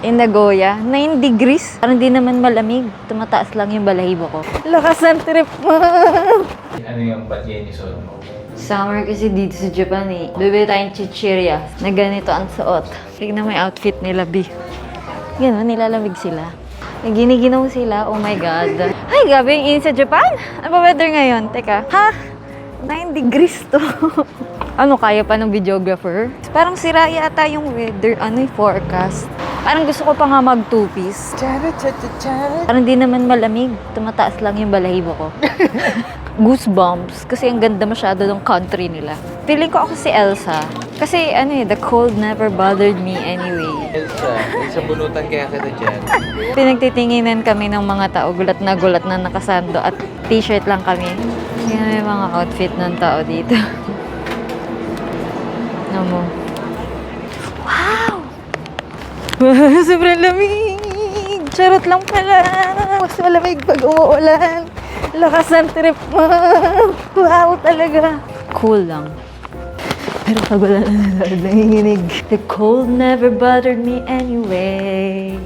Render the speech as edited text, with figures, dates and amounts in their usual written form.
in Nagoya. 9 degrees. Parang di naman malamig. Tumataas lang yung balahibo ko. Lakas ng trip mo. Ano yung patiyan ni Solo mo? Summer kasi dito sa Japan eh. Bibili tayong chichirya na ganito ang suot. Tignan mo yung outfit nila, B. Gano'n, nilalamig sila. Naginiginaw sila. Oh my God. Ay, gabi yung init sa Japan. Ano ba weather ngayon? Teka. Ha? 9 degrees to. Ano, kaya pa ng videographer? Parang sira yata yung weather, yung forecast. Parang gusto ko pa nga mag two-piece. Parang di naman malamig. Tumataas lang yung balahibo ko. Goosebumps. Kasi ang ganda masyado ng country nila. Feeling ko ako si Elsa. Kasi the cold never bothered me anyway. Elsa, may sabunutan kaya kita dyan. Pinagtitinginan kami ng mga tao. Gulat na nakasando at t-shirt lang kami. Yan yung mga outfit ng tao dito. Ano mo? Wow! Wow! Sobrang lamig! Charot lang pala! Mas malamig pag umuulan. Lakas ng trip mo! Wow talaga! Cool lang. Pero pag wala na nanginginig. The cold never bothered me anyway.